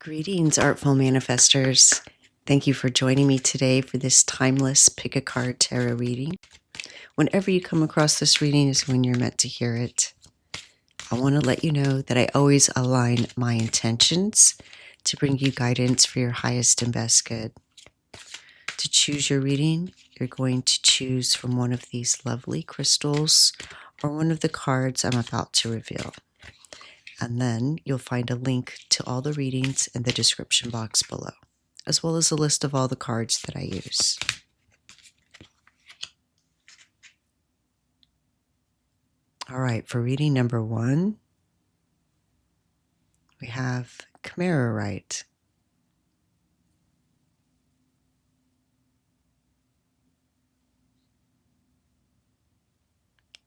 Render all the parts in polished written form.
Greetings, Artful Manifestors. Thank you for joining me today for this timeless pick a card tarot reading. Whenever you come across this reading is when you're meant to hear it. I want to let you know that I always align my intentions to bring you guidance for your highest and best good. To choose your reading, you're going to choose from one of these lovely crystals or one of the cards I'm about to reveal. And then you'll find a link to all the readings in the description box below, as well as a list of all the cards that I use. All right, for reading number 1, we have Kamererite.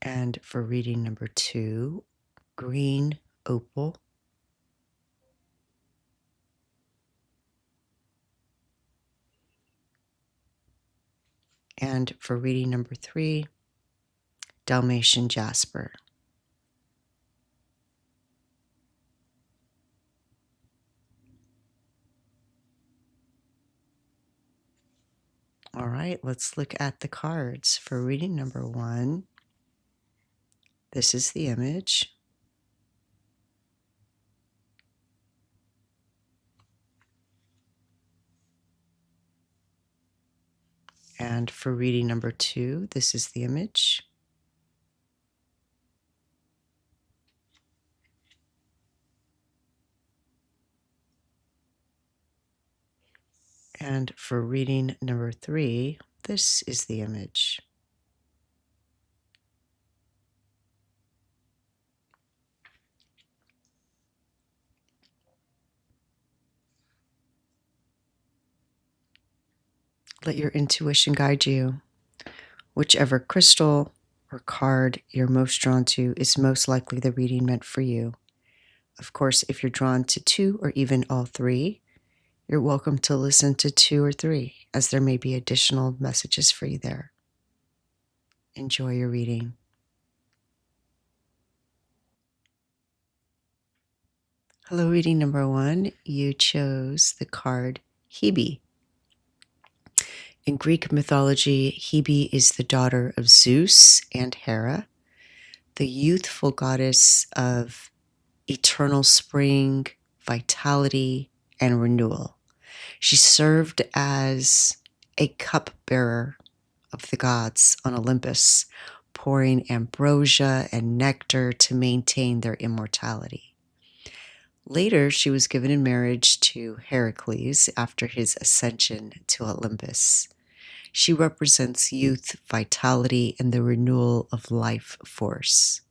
And for reading number 2, green Opal. And for reading number 3, Dalamation Jasper. All right, let's look at the cards. For reading number 1, this is the image. And for reading number 2, this is the image. And for reading number 3, this is the image. Let your intuition guide you. Whichever crystal or card you're most drawn to is most likely the reading meant for you. Of course, if you're drawn to 2 or even all 3, you're welcome to listen to 2 or 3, as there may be additional messages for you there. Enjoy your reading. Hello, reading number 1. You chose the card Hebe. In Greek mythology, Hebe is the daughter of Zeus and Hera, the youthful goddess of eternal spring, vitality, and renewal. She served as a cupbearer of the gods on Olympus, pouring ambrosia and nectar to maintain their immortality. Later, she was given in marriage to Heracles after his ascension to Olympus. She represents youth, vitality, and the renewal of life force.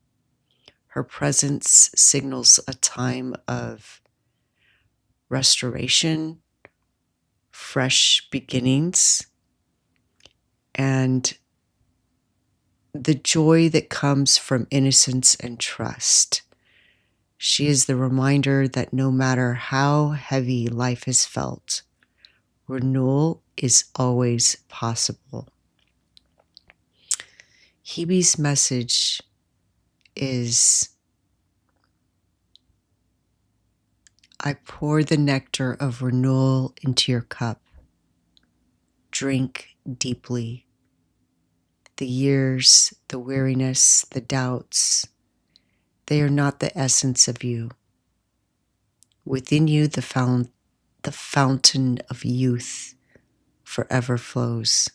Her presence signals a time of restoration, fresh beginnings, and the joy that comes from innocence and trust. She is the reminder that no matter how heavy life has felt, renewal is always possible. Hebe's message is, I pour the nectar of renewal into your cup. Drink deeply. The years, the weariness, the doubts, they are not the essence of you. Within you, the fountain of youth forever flows.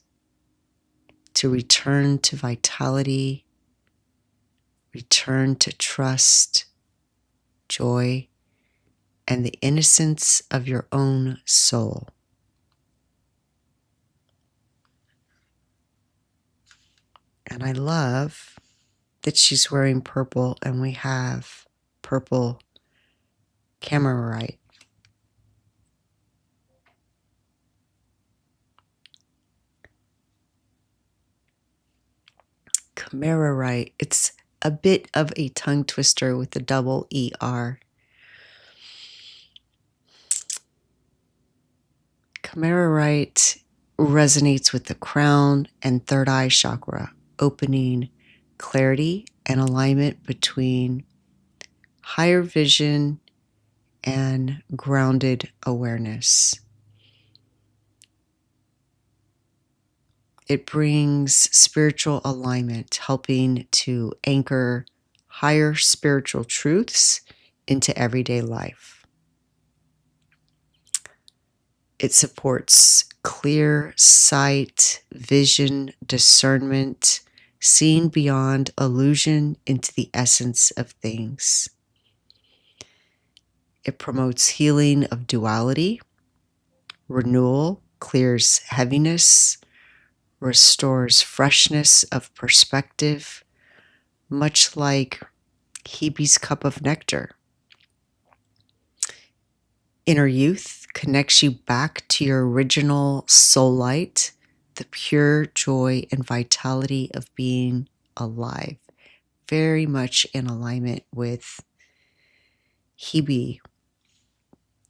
To return to vitality, return to trust, joy, and the innocence of your own soul. And I love that she's wearing purple, and we have purple Kamererite. Kamererite, it's a bit of a tongue twister with the double ER. Kamererite resonates with the crown and third eye chakra, opening clarity and alignment between higher vision and grounded awareness. It brings spiritual alignment, helping to anchor higher spiritual truths into everyday life. It supports clear sight, vision, discernment, seeing beyond illusion into the essence of things. It promotes healing of duality. Renewal clears heaviness, restores freshness of perspective, much like Hebe's cup of nectar. Inner youth connects you back to your original soul light, the pure joy and vitality of being alive. Very much in alignment with Hebe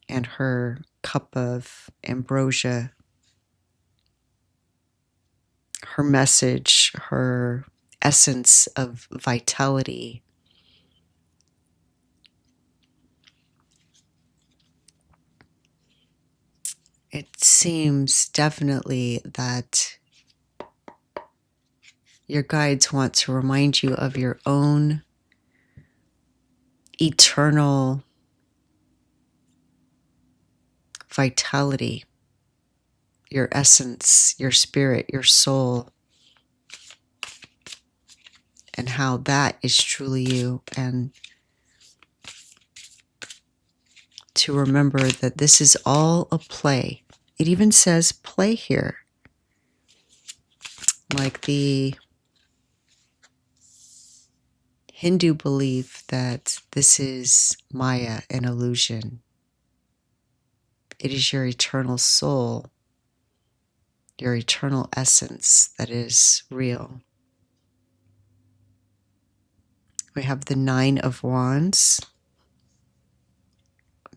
and her cup of ambrosia, her message, her essence of vitality. It seems definitely that your guides want to remind you of your own eternal vitality, your essence, your spirit, your soul, and how that is truly you. And to remember that this is all a play. It even says play here. Like the Hindu belief that this is Maya, an illusion. It is your eternal soul, your eternal essence that is real. We have the 9 of Wands.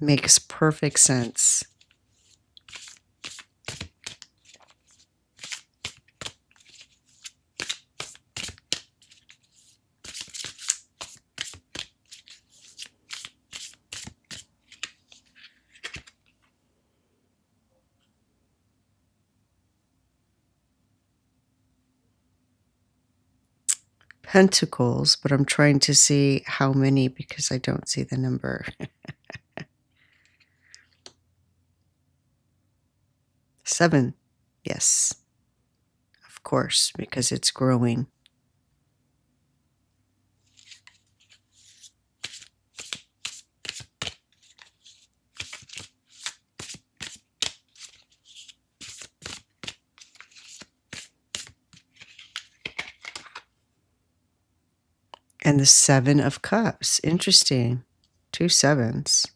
Makes perfect sense. Pentacles, but I'm trying to see how many because I don't see the number. 7, yes, of course, because it's growing. And the 7 of Cups, interesting, 2 7s.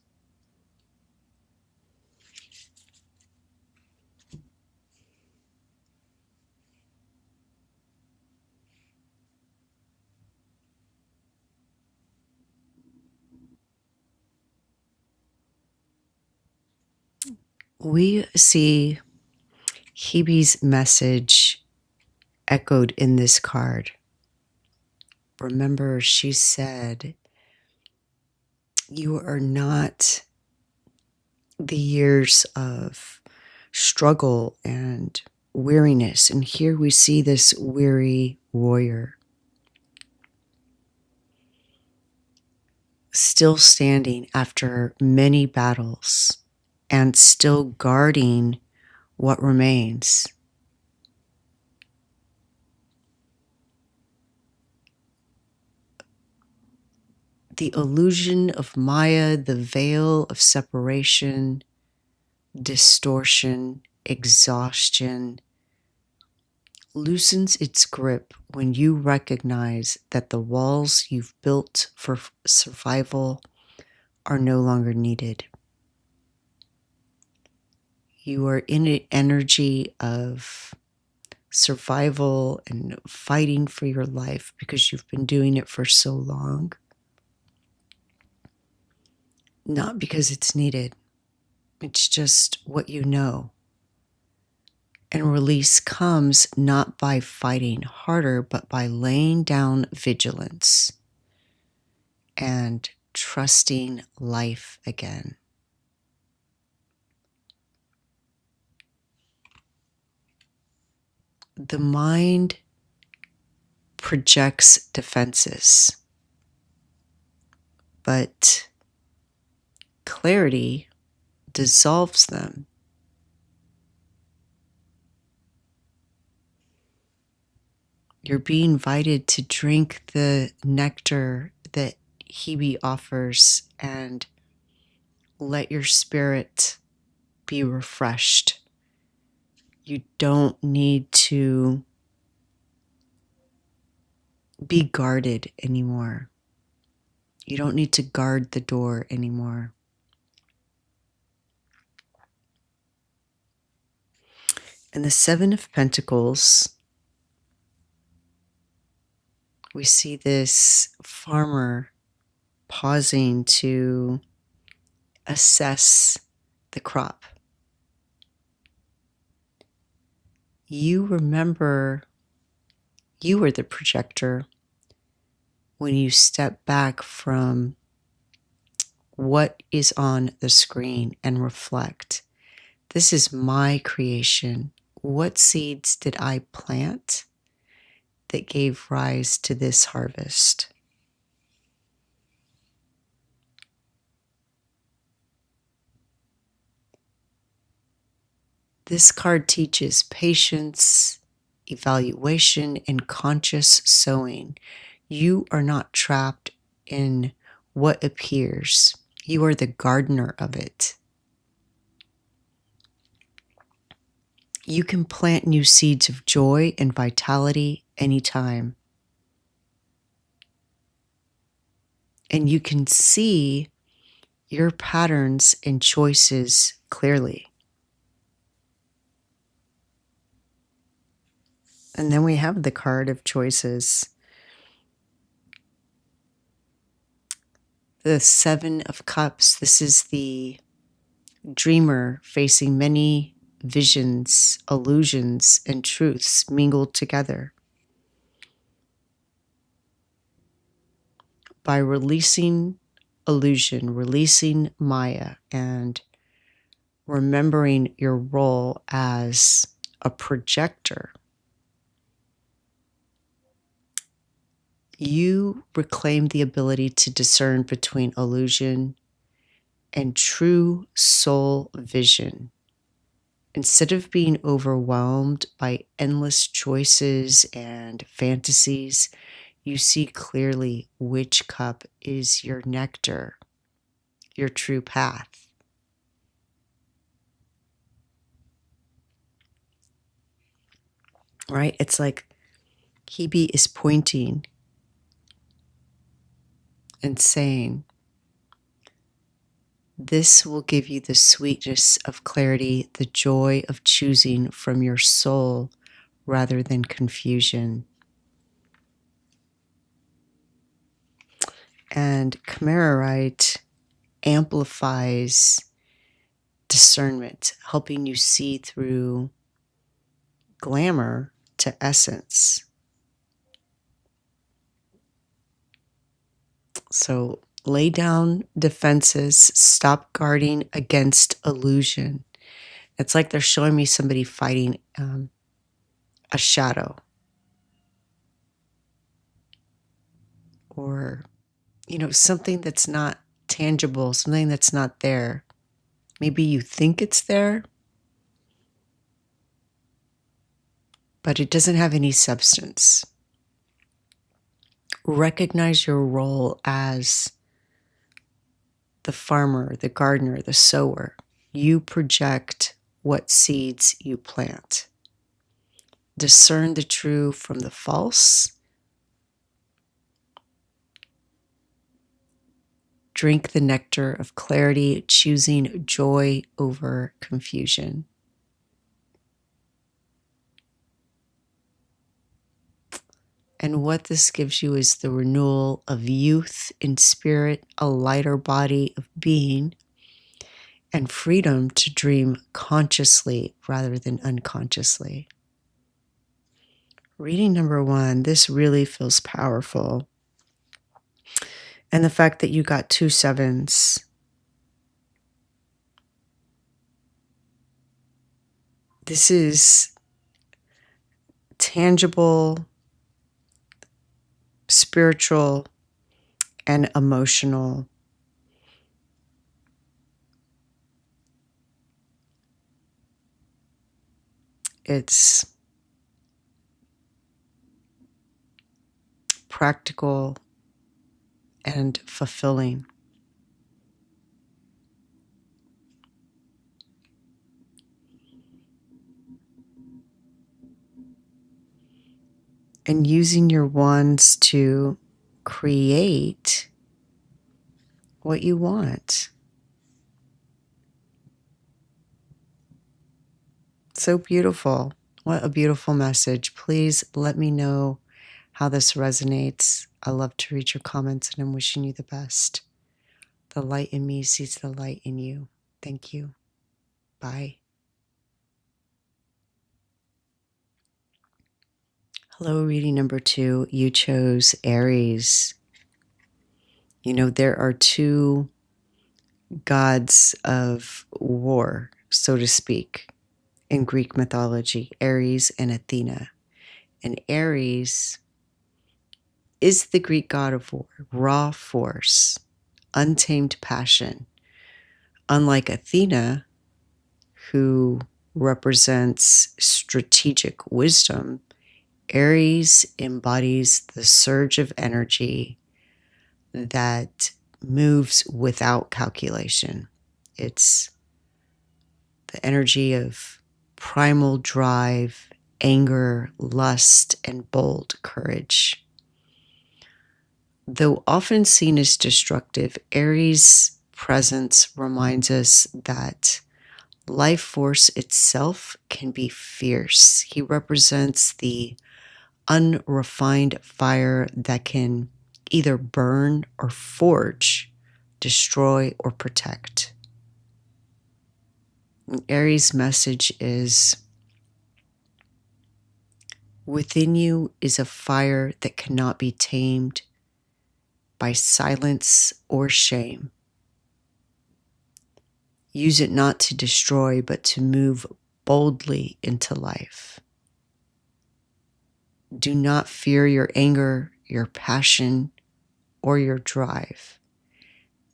We see Hebe's message echoed in this card. Remember, she said, you are not the years of struggle and weariness. And here we see this weary warrior still standing after many battles and still guarding what remains. The illusion of Maya, the veil of separation, distortion, exhaustion, loosens its grip when you recognize that the walls you've built for survival are no longer needed. You are in an energy of survival and fighting for your life because you've been doing it for so long. Not because it's needed. It's just what you know. And release comes not by fighting harder, but by laying down vigilance and trusting life again. the mind projects defenses, but clarity dissolves them. You're being invited to drink the nectar that Hebe offers and let your spirit be refreshed. You don't need to be guarded anymore. You don't need to guard the door anymore. And the Seven of Pentacles, we see this farmer pausing to assess the crop. You remember you were the projector when you step back from what is on the screen and reflect. This is my creation. What seeds did I plant that gave rise to this harvest? This card teaches patience, evaluation, and conscious sowing. You are not trapped in what appears. You are the gardener of it. You can plant new seeds of joy and vitality anytime. And you can see your patterns and choices clearly. And then we have the card of choices. The Seven of Cups. This is the dreamer facing many visions, illusions, and truths mingled together. By releasing illusion, releasing Maya, and remembering your role as a projector, you reclaim the ability to discern between illusion and true soul vision. Instead of being overwhelmed by endless choices and fantasies, you see clearly which cup is your nectar, your true path. Right? It's like Hebe is pointing and saying, this will give you the sweetness of clarity, the joy of choosing from your soul rather than confusion. And Kamererite amplifies discernment, helping you see through glamour to essence. So lay down defenses, stop guarding against illusion. It's like they're showing me somebody fighting a shadow, or, something that's not tangible, something that's not there. Maybe you think it's there, but it doesn't have any substance. Recognize your role as the farmer, the gardener, the sower. You project what seeds you plant. Discern the true from the false. Drink the nectar of clarity, choosing joy over confusion. And what this gives you is the renewal of youth in spirit, a lighter body of being, and freedom to dream consciously rather than unconsciously. Reading number 1, this really feels powerful. And the fact that you got 2 sevens. This is tangible, spiritual, and emotional. It's practical and fulfilling. And using your wands to create what you want. So beautiful. What a beautiful message. Please let me know how this resonates. I love to read your comments, and I'm wishing you the best. The light in me sees the light in you. Thank you. Bye. Hello, reading number 2. You chose Aries. You know, there are two gods of war, so to speak, in Greek mythology, Ares and Athena. And Ares is the Greek god of war, raw force, untamed passion. Unlike Athena, who represents strategic wisdom, Aries embodies the surge of energy that moves without calculation. It's the energy of primal drive, anger, lust, and bold courage. Though often seen as destructive, Aries' presence reminds us that life force itself can be fierce. He represents the unrefined fire that can either burn or forge, destroy or protect. And Aries' message is, within you is a fire that cannot be tamed by silence or shame. Use it not to destroy, but to move boldly into life. Do not fear your anger, your passion, or your drive.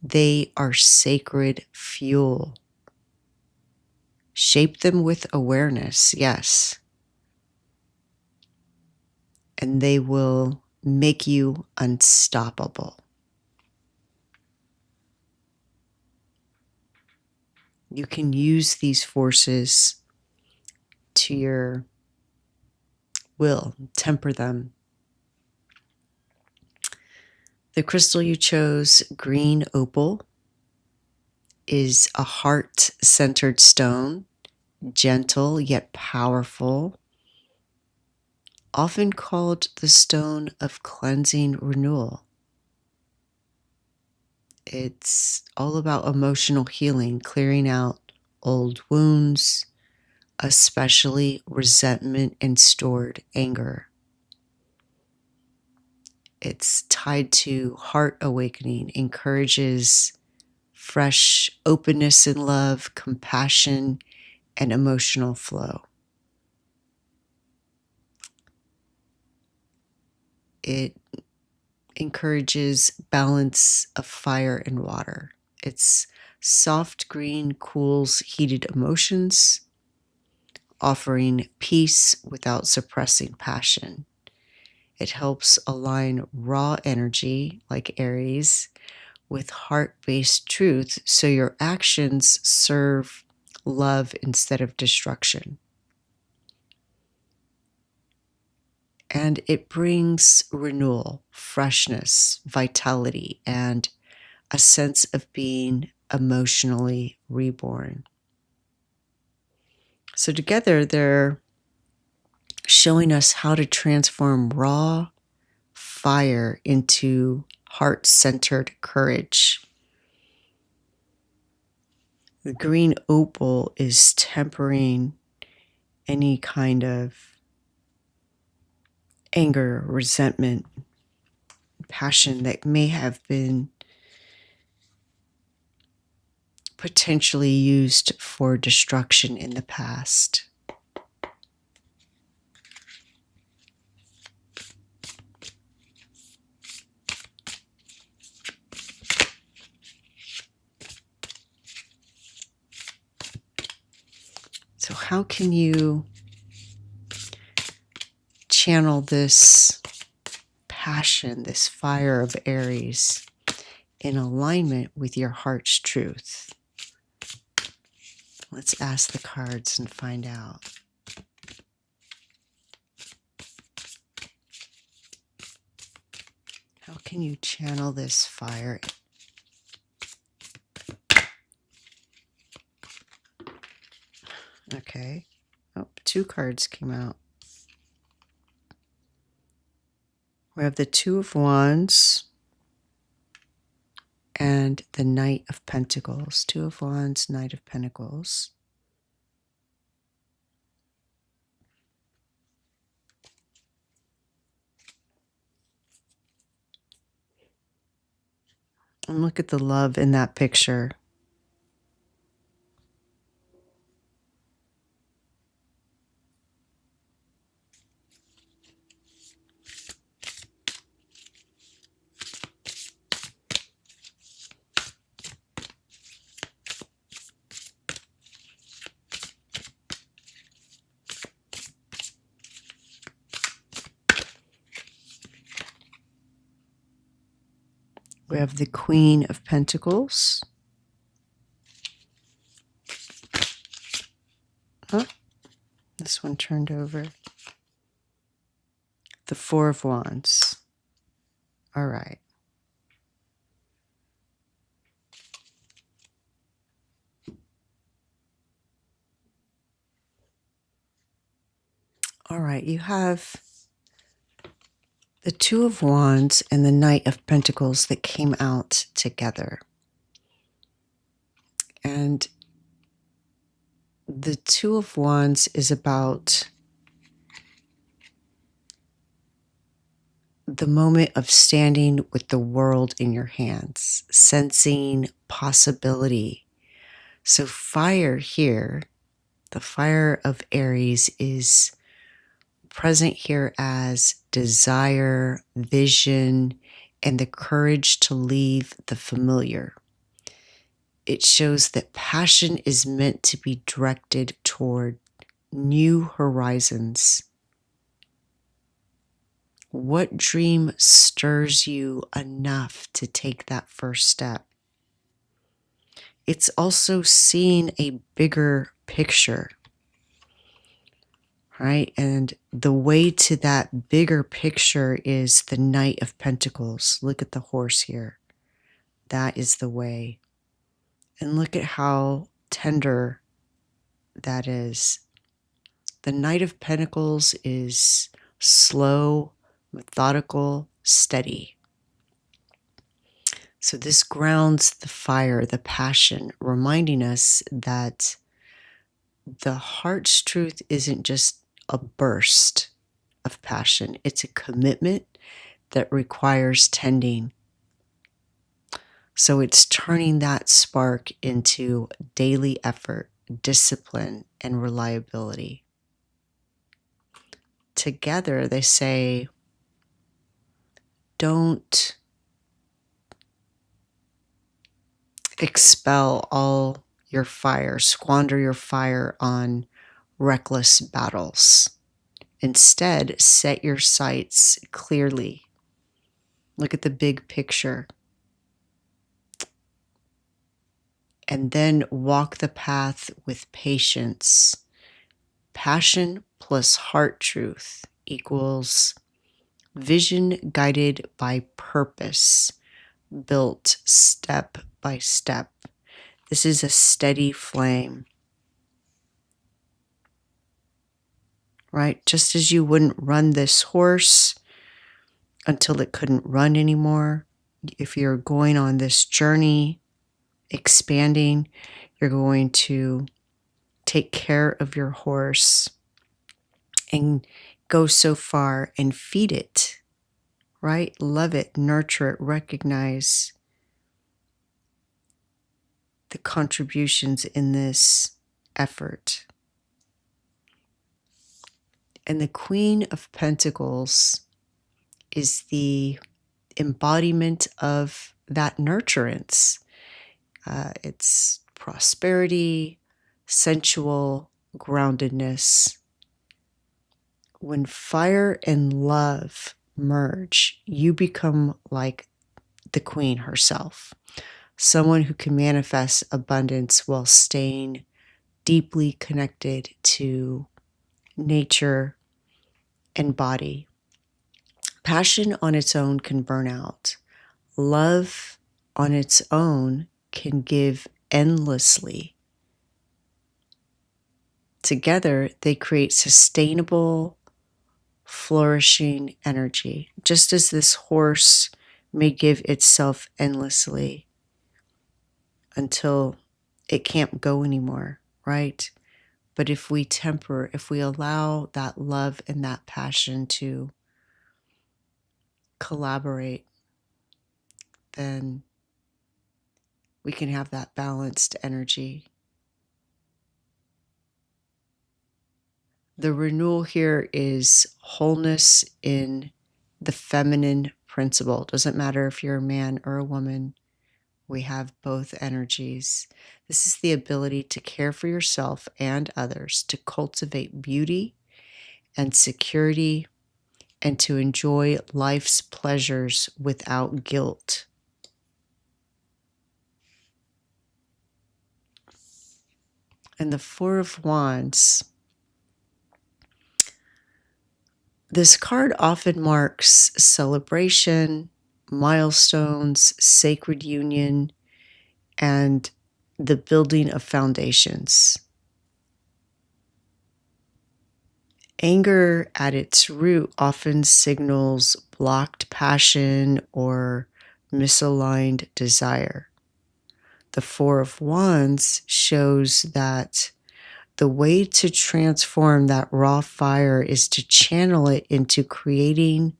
They are sacred fuel. Shape them with awareness, yes, and they will make you unstoppable. You can use these forces to your will, temper them. The crystal you chose, green opal, is a heart-centered stone, gentle yet powerful, often called the stone of cleansing renewal. It's all about emotional healing, clearing out old wounds, especially resentment and stored anger. It's tied to heart awakening, encourages fresh openness in love, compassion, and emotional flow. It encourages balance of fire and water. Its soft green cools heated emotions, offering peace without suppressing passion. It helps align raw energy, like Aries, with heart-based truth, so your actions serve love instead of destruction. And it brings renewal, freshness, vitality, and a sense of being emotionally reborn. So together, they're showing us how to transform raw fire into heart-centered courage. The green opal is tempering any kind of anger, resentment, passion that may have been potentially used for destruction in the past. So how can you channel this passion, this fire of Aries, in alignment with your heart's truth? Let's ask the cards and find out. How can you channel this fire? Okay. Oh, 2 cards came out. We have the 2 of Wands and the Knight of Pentacles. 2 of Wands, Knight of Pentacles. And look at the love in that picture. We have the Queen of Pentacles. Oh, this one turned over. The 4 of Wands. All right. All right, you have the 2 of Wands and the Knight of Pentacles that came out together. And the 2 of Wands is about the moment of standing with the world in your hands, sensing possibility. So fire here, the fire of Aries, is present here as desire, vision, and the courage to leave the familiar. It shows that passion is meant to be directed toward new horizons. What dream stirs you enough to take that first step? It's also seeing a bigger picture, right? And the way to that bigger picture is the Knight of Pentacles. Look at the horse here. That is the way. And look at how tender that is. The Knight of Pentacles is slow, methodical, steady. So this grounds the fire, the passion, reminding us that the heart's truth isn't just a burst of passion. It's a commitment that requires tending. So it's turning that spark into daily effort, discipline, and reliability. Together, they say, don't expel all your fire, squander your fire on reckless battles. Instead, set your sights clearly. Look at the big picture. And then walk the path with patience. Passion plus heart truth equals vision guided by purpose, built step by step. This is a steady flame, right? Just as you wouldn't run this horse until it couldn't run anymore. If you're going on this journey, expanding, you're going to take care of your horse and go so far and feed it, right? Love it, nurture it, recognize the contributions in this effort. And the Queen of Pentacles is the embodiment of that nurturance. It's prosperity, sensual, groundedness. When fire and love merge, you become like the queen herself, someone who can manifest abundance while staying deeply connected to nature and body. Passion on its own can burn out. Love on its own can give endlessly. Together, they create sustainable, flourishing energy, just as this horse may give itself endlessly until it can't go anymore, right? But if we temper, if we allow that love and that passion to collaborate, then we can have that balanced energy. The renewal here is wholeness in the feminine principle. It doesn't matter if you're a man or a woman. We have both energies. This is the ability to care for yourself and others, to cultivate beauty and security, and to enjoy life's pleasures without guilt. And the Four of Wands, this card often marks celebration, milestones, sacred union, and the building of foundations. Anger at its root often signals blocked passion or misaligned desire. The Four of Wands shows that the way to transform that raw fire is to channel it into creating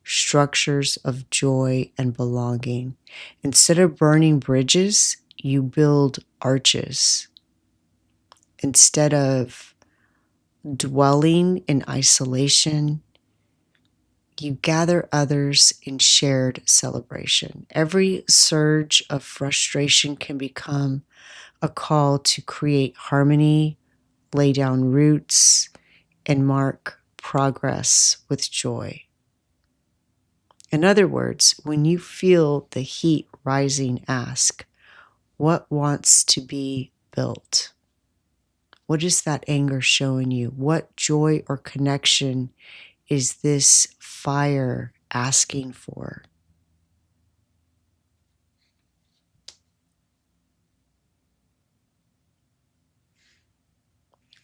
structures of joy and belonging. Instead of burning bridges, you build arches. Instead of dwelling in isolation, you gather others in shared celebration. Every surge of frustration can become a call to create harmony, lay down roots, and mark progress with joy. In other words, when you feel the heat rising, ask, what wants to be built? What is that anger showing you? What joy or connection is this fire asking for?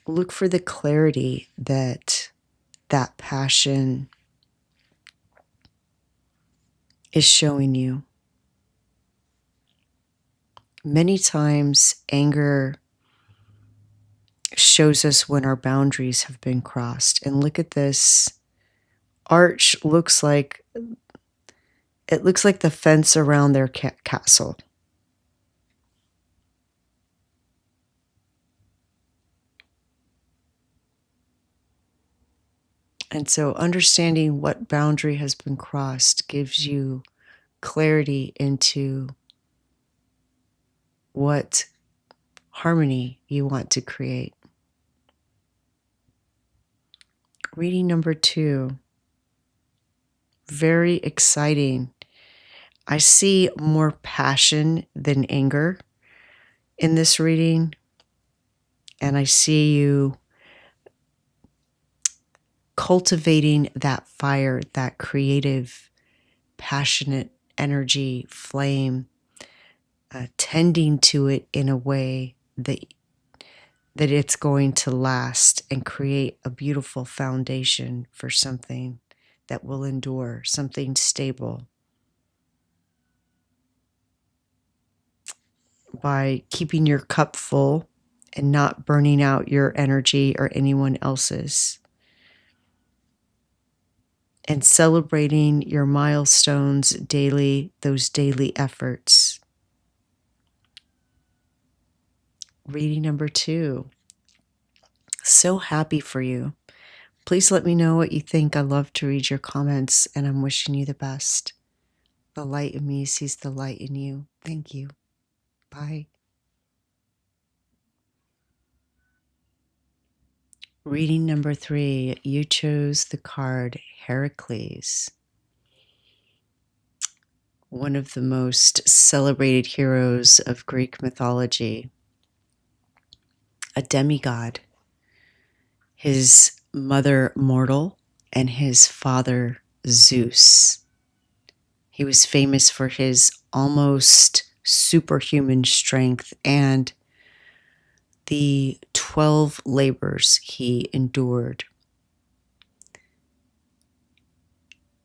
Look for the clarity that passion is showing you. Many times, anger shows us when our boundaries have been crossed. And look at this arch. It looks like the fence around their castle. And so understanding what boundary has been crossed gives you clarity into what harmony you want to create. Reading number 2. Very exciting. I see more passion than anger in this reading. And I see you cultivating that fire, that creative, passionate energy, flame, tending to it in a way that it's going to last and create a beautiful foundation for something that will endure, something stable. By keeping your cup full and not burning out your energy or anyone else's. And celebrating your milestones daily, those daily efforts. Reading number 2. So happy for you. Please let me know what you think. I love to read your comments, and I'm wishing you the best. The light in me sees the light in you. Thank you. Bye. Reading number 3, you chose the card Heracles, one of the most celebrated heroes of Greek mythology, a demigod, his mother mortal, and his father Zeus. He was famous for his almost superhuman strength and the 12 labors he endured.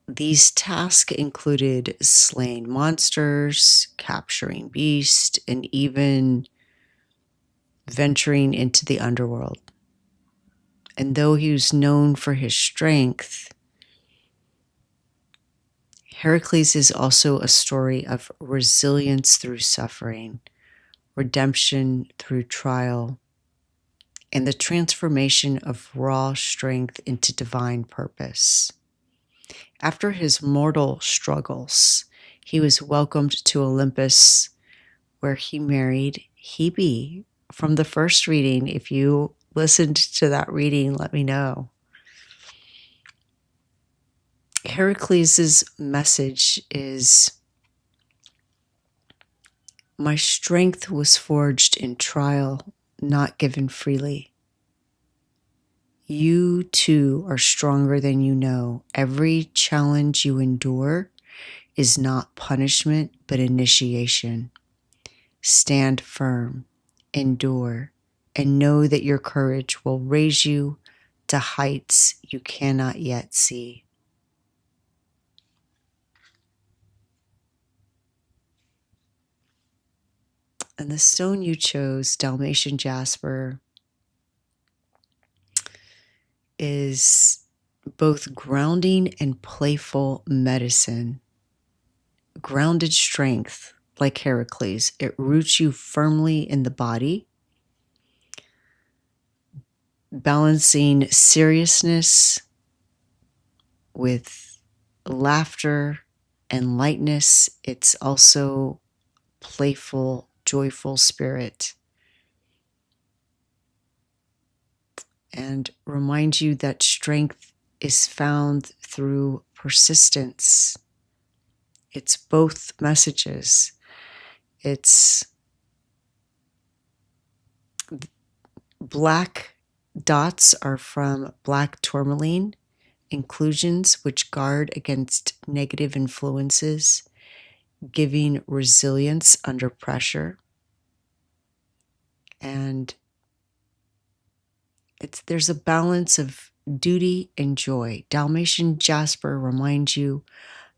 These tasks included slaying monsters, capturing beasts, and even venturing into the underworld. And though he was known for his strength, Heracles is also a story of resilience through suffering, redemption through trial, and the transformation of raw strength into divine purpose. After his mortal struggles, he was welcomed to Olympus, where he married Hebe. From the first reading, if you listened to that reading, let me know. Heracles' message is, my strength was forged in trial, not given freely. You too are stronger than you know. Every challenge you endure is not punishment, but initiation. Stand firm, endure, and know that your courage will raise you to heights you cannot yet see. And the stone you chose, Dalamation Jasper, is both grounding and playful medicine. Grounded strength, like Heracles, it roots you firmly in the body, balancing seriousness with laughter and lightness. It's also playful, joyful spirit. And remind you that strength is found through persistence. It's both messages. It's black dots are from black tourmaline inclusions, which guard against negative influences, giving resilience under pressure. And there's a balance of duty and joy. Dalamation Jasper reminds you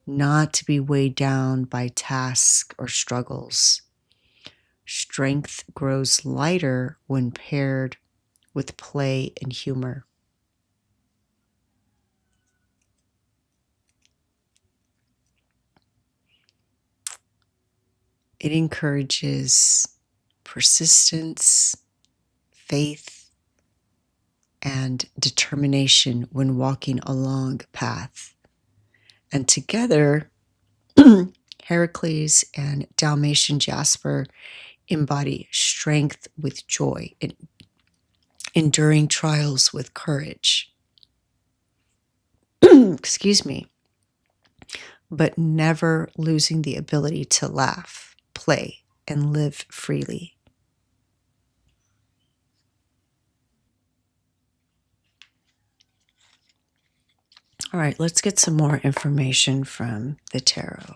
not to be weighed down by tasks or struggles. Strength grows lighter when paired with play and humor. It encourages persistence, faith, and determination when walking along the path. And together, Heracles and Dalamation Jasper embody strength with joy, enduring trials with courage. Excuse me. But never losing the ability to laugh, play, and live freely. All right, let's get some more information from the tarot.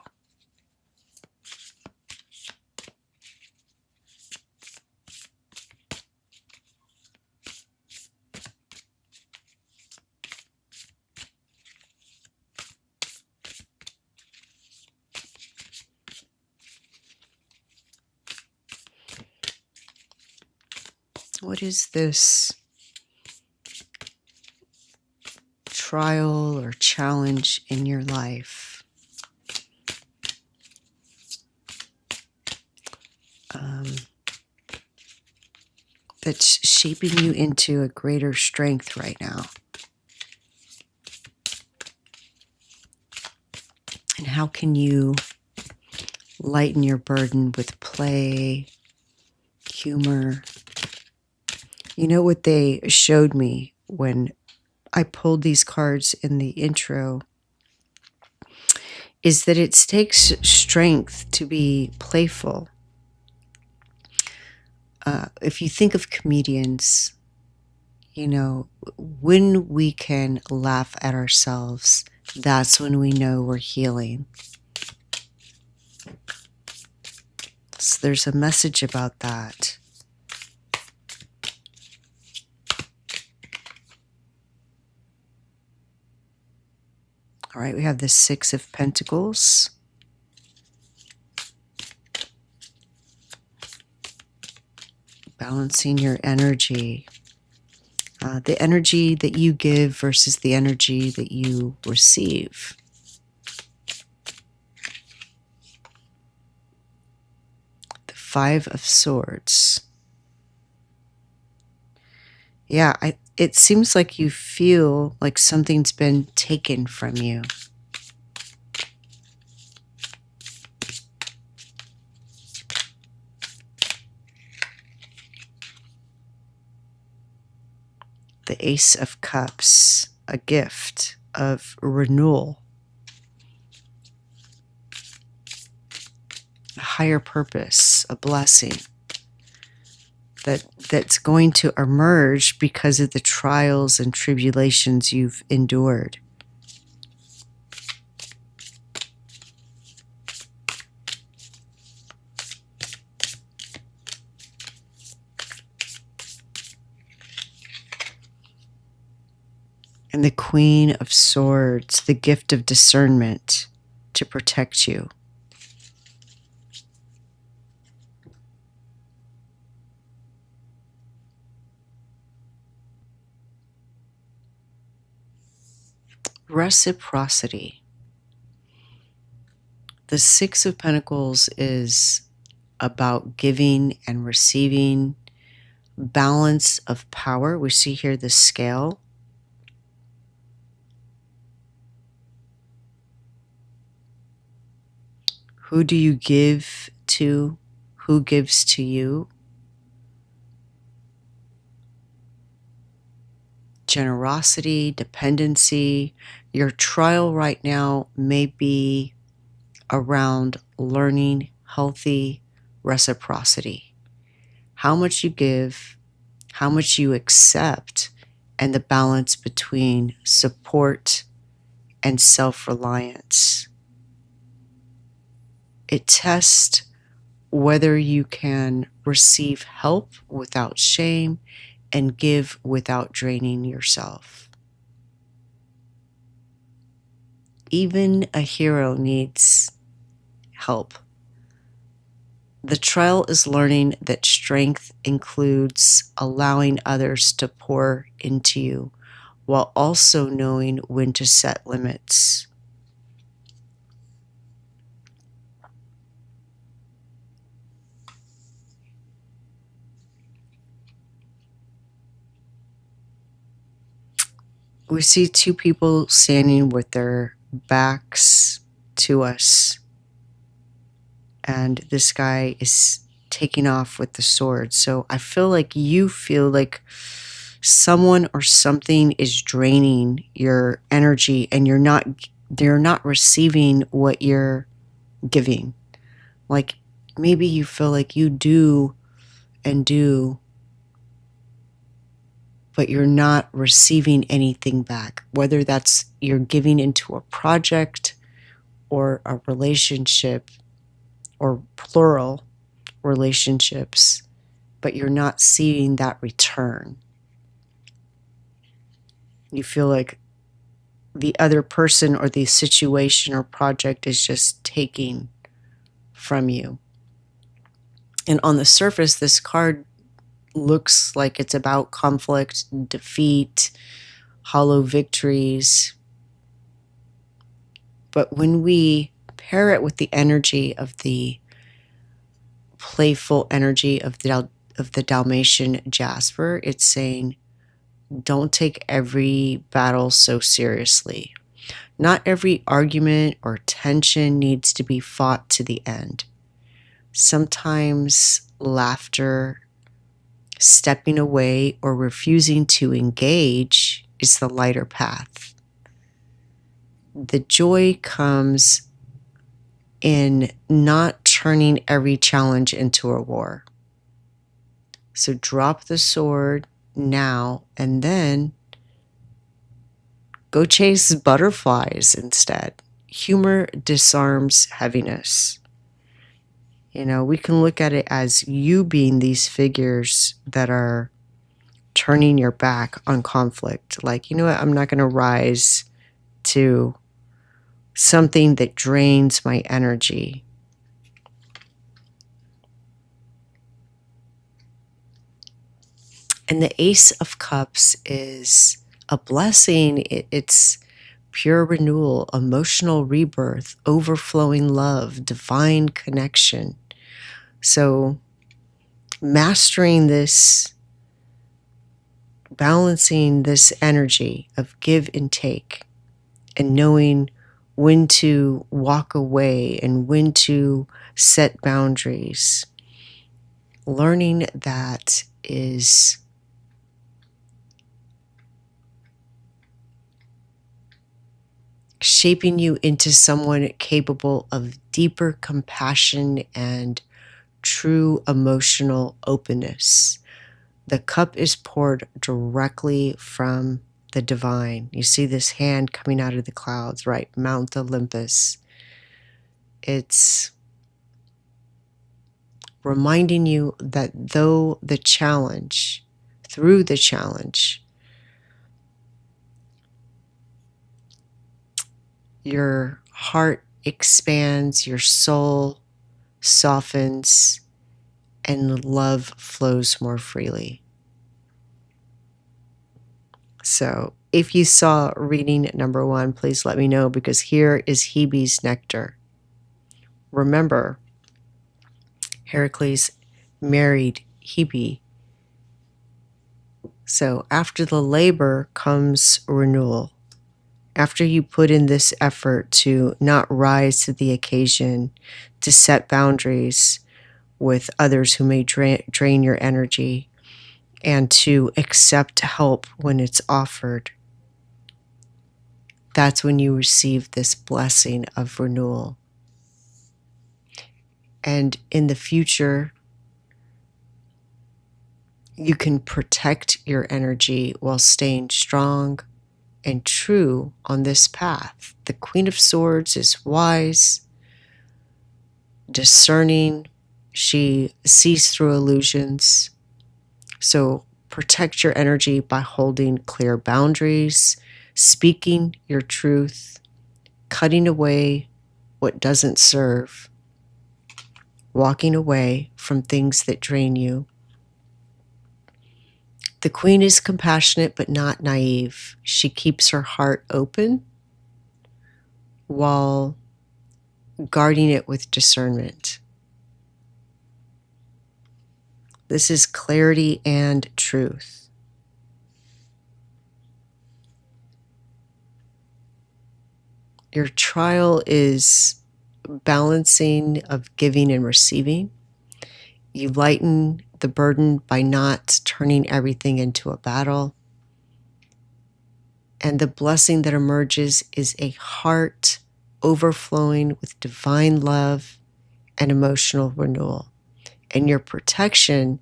What is this trial or challenge in your life? That's shaping you into a greater strength right now? And how can you lighten your burden with play, humor? You know what they showed me when I pulled these cards in the intro is that it takes strength to be playful. If you think of comedians, when we can laugh at ourselves, that's when we know we're healing. So there's a message about that. All right, we have the Six of Pentacles. Balancing your energy. The energy that you give versus the energy that you receive. The Five of Swords. Yeah, it seems like you feel like something's been taken from you. The Ace of Cups, a gift of renewal, a higher purpose, a blessing that's going to emerge because of the trials and tribulations you've endured. And the Queen of Swords, the gift of discernment to protect you. Reciprocity. The Six of Pentacles is about giving and receiving, balance of power. We see here the scale. Who do you give to? Who gives to you? Generosity, dependency. Your trial right now may be around learning healthy reciprocity. How much you give, how much you accept, and the balance between support and self-reliance. It tests whether you can receive help without shame and give without draining yourself. Even a hero needs help. The trial is learning that strength includes allowing others to pour into you while also knowing when to set limits. We see two people standing with their backs to us, and this guy is taking off with the sword. So I feel like you feel like someone or something is draining your energy, and they're not receiving what you're giving. Like maybe you feel like you do and do, but you're not receiving anything back, whether that's you're giving into a project or a relationship or plural relationships, but you're not seeing that return. You feel like the other person or the situation or project is just taking from you. And on the surface, this card looks like it's about conflict, defeat, hollow victories. But when we pair it with the energy of the playful energy of the Dalamation Jasper, it's saying, don't take every battle so seriously. Not every argument or tension needs to be fought to the end. Sometimes laughter Stepping away or refusing to engage is the lighter path. The joy comes in not turning every challenge into a war. So drop the sword now and then go chase butterflies instead. Humor disarms heaviness. We can look at it as you being these figures that are turning your back on conflict. Like, you know what? I'm not going to rise to something that drains my energy. And the Ace of Cups is a blessing. It's pure renewal, emotional rebirth, overflowing love, divine connection. So mastering this, balancing this energy of give and take, and knowing when to walk away and when to set boundaries. Learning that is shaping you into someone capable of deeper compassion and true emotional openness. The cup is poured directly from the divine. You see this hand coming out of the clouds, right? Mount Olympus. It's reminding you that through the challenge, your heart expands, your soul softens, and love flows more freely. So if you saw reading number 1, please let me know, because here is Hebe's nectar. Remember, Heracles married Hebe. So after the labor comes renewal. After you put in this effort to not rise to the occasion, to set boundaries with others who may drain your energy, and to accept help when it's offered, that's when you receive this blessing of renewal. And in the future, you can protect your energy while staying strong and true on this path. The Queen of Swords is wise, discerning. She sees through illusions. So protect your energy by holding clear boundaries, speaking your truth, cutting away what doesn't serve, walking away from things that drain you. The Queen is compassionate but not naive. She keeps her heart open while guarding it with discernment. This is clarity and truth. Your trial is balancing of giving and receiving. You lighten the burden by not turning everything into a battle. And the blessing that emerges is a heart overflowing with divine love and emotional renewal. And your protection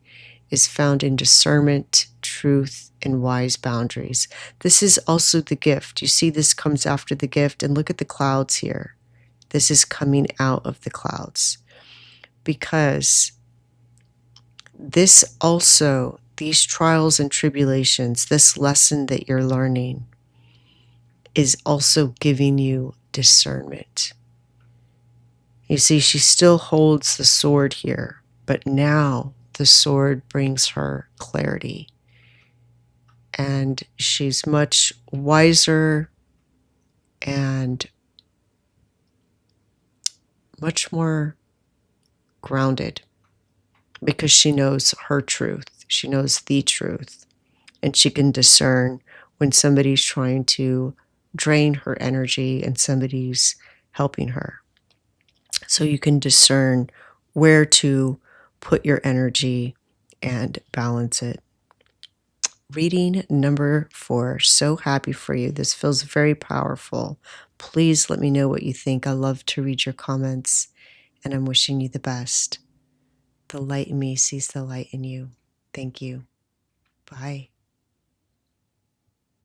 is found in discernment, truth, and wise boundaries. This is also the gift. You see, this comes after the gift, and look at the clouds here. This is coming out of the clouds. Because this also, these trials and tribulations, this lesson that you're learning, is also giving you discernment. You see, she still holds the sword here, but now the sword brings her clarity. And she's much wiser and much more grounded because she knows her truth. She knows the truth. And she can discern when somebody's trying to drain her energy and somebody's helping her. So you can discern where to put your energy and balance it. Reading number 4. So happy for you. This feels very powerful. Please let me know what you think. I love to read your comments, and I'm wishing you the best. The light in me sees the light in you. Thank you. Bye.